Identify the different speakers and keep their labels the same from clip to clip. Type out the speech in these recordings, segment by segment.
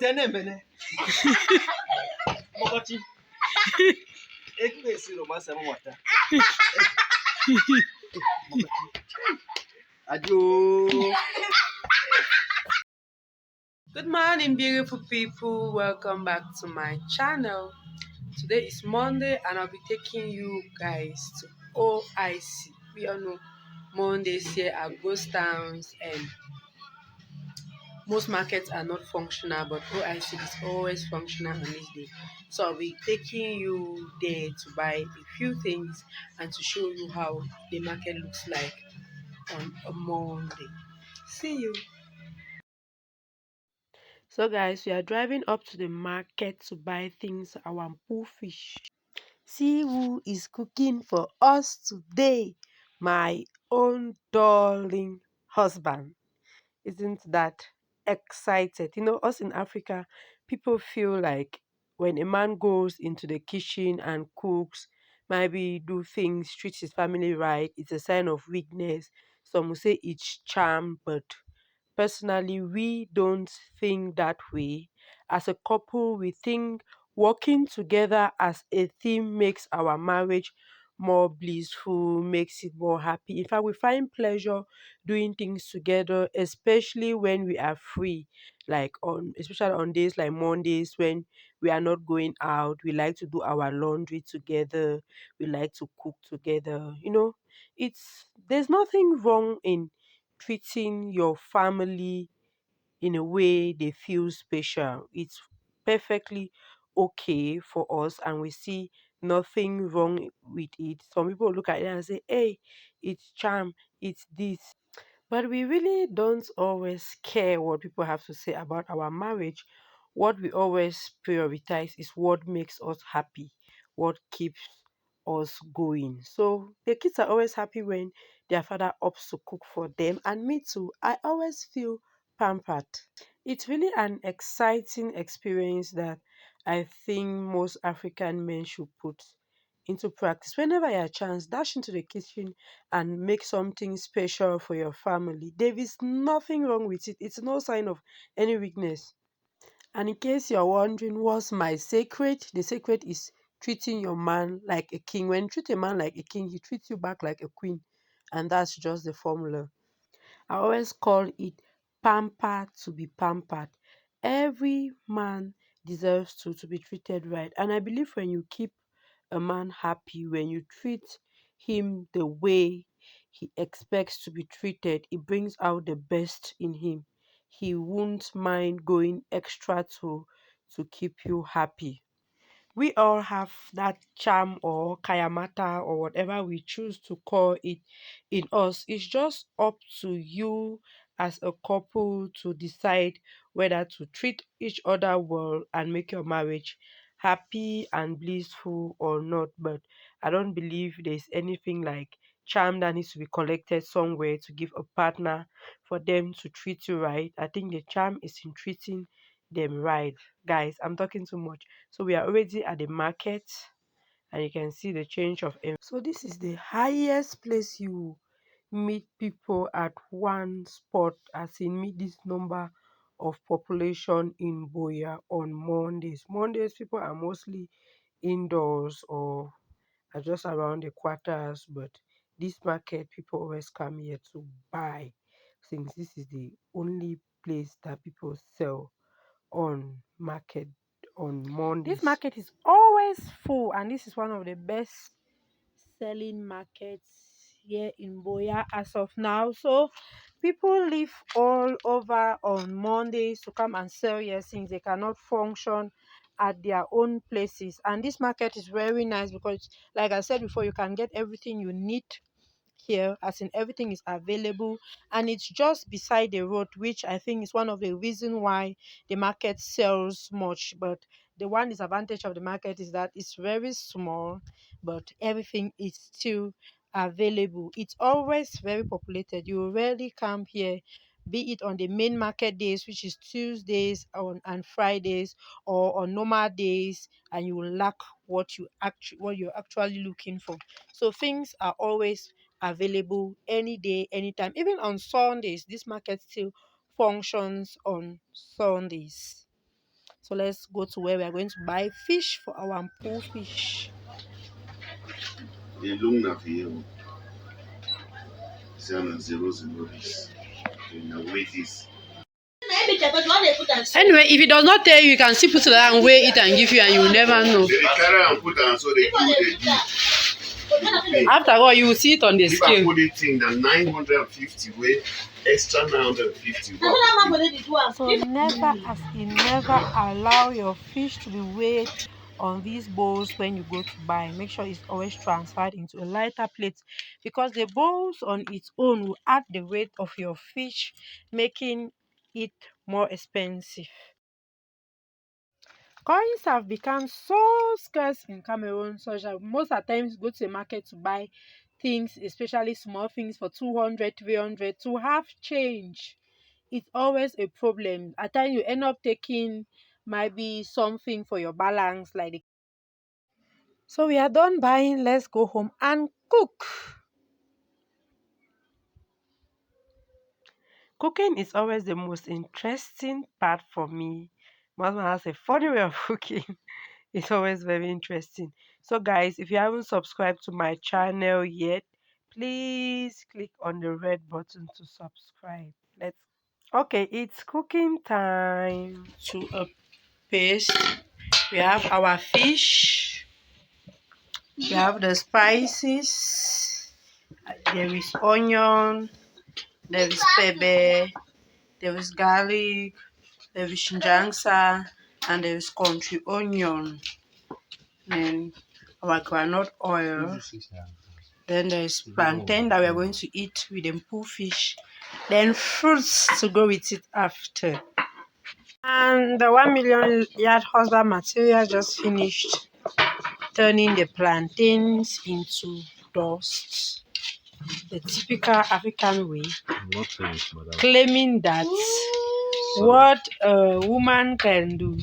Speaker 1: Tenemene. Mokochi. Ekme si romance mo wata. Adio.
Speaker 2: Good morning, beautiful people. Welcome back to my channel. Today is Monday, and I'll be taking you guys to OIC. We all know Mondays here are ghost towns, and most markets are not functional, but OIC is always functional on this day. So I'll be taking you there to buy a few things and to show you how the market looks like on a Monday. See you. So guys, we are driving up to the market to buy things, our fish. See who is cooking for us today. My own darling husband. Isn't that excited? You know, us in Africa, people feel like when a man goes into the kitchen and cooks, maybe do things, treats his family right, it's a sign of weakness. Some will say it's charm, but personally, we don't think that way. As a couple, we think working together as a team makes our marriage more blissful, makes it more happy. In fact, we find pleasure doing things together, especially when we are free, like on especially on days like Mondays when we are not going out. We like to do our laundry together. We like to cook together. You know, it's there's nothing wrong in treating your family in a way they feel special. It's perfectly okay for us, and we see nothing wrong with it. Some people look at it and say, hey, it's charm, it's this. But we really don't always care what people have to say about our marriage. What we always prioritize is what makes us happy, what keeps us going. So the kids are always happy when their father opts to cook for them. And me too, I always feel pampered. It's really an exciting experience that I think most African men should put into practice. Whenever you have a chance, dash into the kitchen and make something special for your family. There is nothing wrong with it. It's no sign of any weakness. And in case you're wondering what's my secret, the secret is treating your man like a king. When you treat a man like a king, he treats you back like a queen. And that's just the formula. I always call it pamper to be pampered. Every man deserves to be treated right. And I believe when you keep a man happy, when you treat him the way he expects to be treated, it brings out the best in him. He won't mind going extra to keep you happy. We all have that charm or kayamata or whatever we choose to call it in us. It's just up to you as a couple to decide whether to treat each other well and make your marriage happy and blissful or not. But I don't believe there's anything like charm that needs to be collected somewhere to give a partner for them to treat you right. I think the charm is in treating them right. Guys, I'm talking too much. So we are already at the market, and you can see the change of so this is the highest place you meet people at one spot, as in meet this number of population in Boya on Mondays. Mondays people are mostly indoors or are just around the quarters, but this market people always come here to buy, since this is the only place that people sell on market on Mondays. This market is always full, and this is one of the best selling markets here in Boya as of now. So people live all over on Mondays to come and sell here, since they cannot function at their own places. And this market is very nice because, like I said before, you can get everything you need here, as in everything is available, and it's just beside the road, which I think is one of the reason why the market sells much. But the one disadvantage of the market is that it's very small, but everything is still available. It's always very populated. You rarely come here, be it on the main market days, which is Tuesdays and Fridays, or on normal days, and you will lack what you're actually looking for. So things are always available any day, anytime. Even on Sundays, this market still functions on Sundays. So let's go to where we are going to buy fish for our pool fish. Anyway, if it does not tell you, you can still put it there and weigh it and give you, and you will never know. After all, you will see it on the scale.
Speaker 1: If I put it in the 950 weight, extra 950.
Speaker 2: So never allow your fish to be weighed on these bowls when you go to buy. Make sure it's always transferred into a lighter plate, because the bowls on its own will add the weight of your fish, making it more expensive. Coins have become so scarce in Cameroon, such that most of the times go to the market to buy things, especially small things, for 200, 300 to have change. It's always a problem. At times you end up taking maybe something for your balance, like the... So we are done buying. Let's go home and cook. Cooking is always the most interesting part for me. My husband has a funny way of cooking. It's always very interesting. So guys, if you haven't subscribed to my channel yet, please click on the red button to subscribe. Okay, it's cooking time. To a paste, we have our fish, we have the spices, there is onion, there is pepper, there is garlic, there is shinjangsa, and there is country onion. Then our groundnut oil. Then there is plantain that we are going to eat with the poo fish. Then fruits to go with it after. And the 1 million yard husband material just finished turning the plantains into dust. The typical African way, claiming that what a woman can do,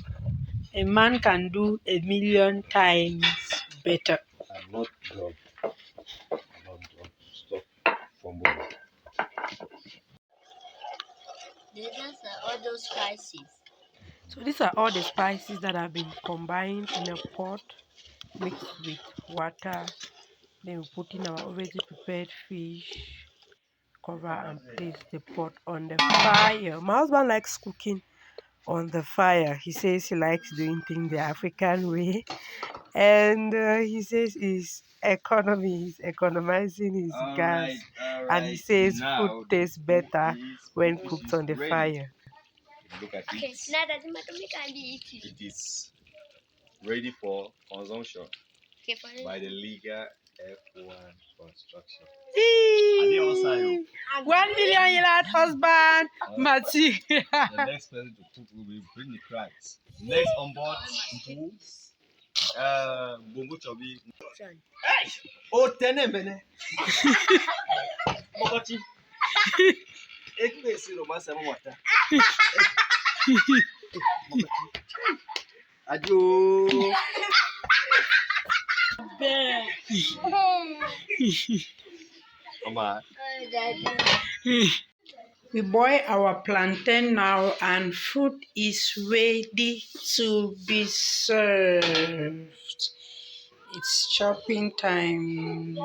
Speaker 2: a man can do 1,000,000 times better.
Speaker 1: I'm not God. Stop fumbling.
Speaker 3: These are all those spices.
Speaker 2: So these are all the spices that have been combined in a pot, mixed with water. Then we put in our already prepared fish, cover and place the pot on the fire. My husband likes cooking on the fire. He says he likes doing things the African way, and he says he's economizing his gas, and he says food tastes better when cooked on the fire.
Speaker 1: Look at it. It is ready for consumption by the legal F1 construction.
Speaker 2: 1 million husband material.
Speaker 1: The next person to cook will be bring the cracks. Next on board, Bongo Chobi. Hey! Oh, tenemene. Bogoti. Ekme si romance mo wata. Adio. Mama.
Speaker 2: We boil our plantain now, and food is ready to be served. It's chopping time.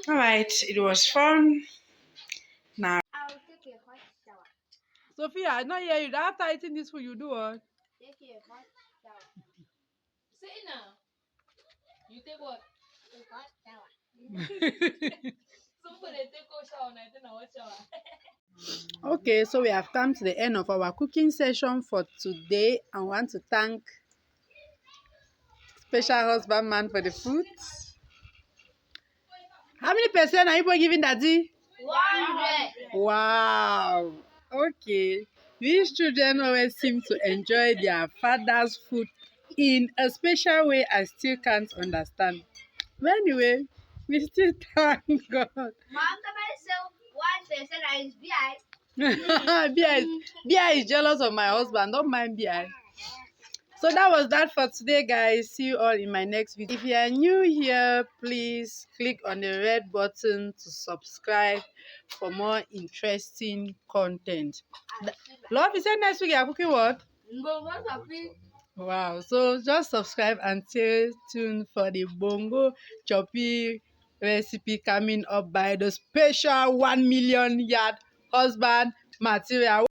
Speaker 2: Alright, it was fun. Now,
Speaker 3: I'll take a hot shower.
Speaker 2: Sophia, I not hear you. After eating this food, you do what?
Speaker 3: Take a hot shower.
Speaker 4: Say it now. You take what?
Speaker 3: A hot shower.
Speaker 4: Somebody take a shower and I take a hot shower.
Speaker 2: Okay, so we have come to the end of our cooking session for today. I want to thank special husband man for the food. How many percent are you giving Daddy?
Speaker 3: 100.
Speaker 2: Wow. Okay. These children always seem to enjoy their father's food in a special way I still can't understand. But anyway, we still thank God.
Speaker 3: Mom, so 1% is BI.
Speaker 2: Bia is jealous of my husband. Don't mind Bia.
Speaker 5: So that was that for today, guys. See you all in my next video. If you are new here, please click on the red button to subscribe for more interesting content. Love, you said next week you're cooking what? Wow, so just subscribe and stay tuned for the bongo choppy recipe coming up by the special 1 million yard husband material.